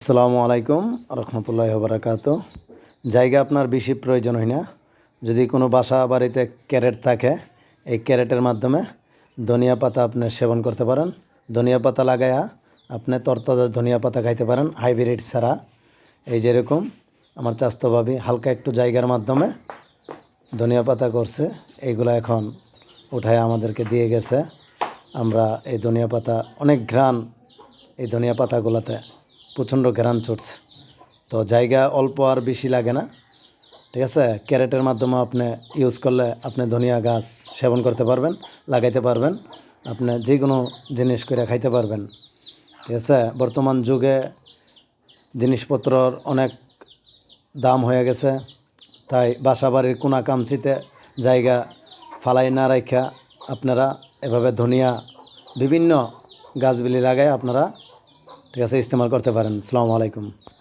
আসসালামু আলাইকুম রহমতুল্লাহি ওয়া বারাকাতুহু। জায়গা আপনার বেশি প্রয়োজন হয় না। যদি কোনো বাসা বাড়িতে ক্যারেট থাকে, এই ক্যারেটের মাধ্যমে ধনিয়া পাতা আপনি সেবন করতে পারেন। ধনিয়া পাতা লাগায়া আপনি তরতাজা ধনিয়া পাতা খাইতে পারেন হাইব্রিড ছাড়া। এই যেরকম আমার চাচাতো ভাবি হালকা একটু জায়গার মাধ্যমে ধনিয়া পাতা করছে, এইগুলো এখন উঠায় আমাদেরকে দিয়ে গেছে। আমরা এই ধনিয়া পাতা অনেক ঘ্রাণ, এই ধনিয়া পাতাগুলোতে প্রচণ্ড ঘ্রাণ ছুটছে। তো জায়গা অল্প আর বেশি লাগে না, ঠিক আছে। ক্যারেটের মাধ্যমে আপনি ইউজ করলে আপনি ধনিয়া গাছ সেবন করতে পারবেন, লাগাইতে পারবেন, আপনি যে কোনো জিনিস করে খাইতে পারবেন, ঠিক আছে। বর্তমান যুগে জিনিসপত্রর অনেক দাম হয়ে গেছে, তাই বাসা বাড়ির কোনা কামচিতে জায়গা ফালাই না রাখা আপনারা এভাবে ধনিয়া বিভিন্ন গাছগুলি লাগায় আপনারা, ঠিক আছে, ইস্তেমাল করতে পারেন। আসসালামু আলাইকুম।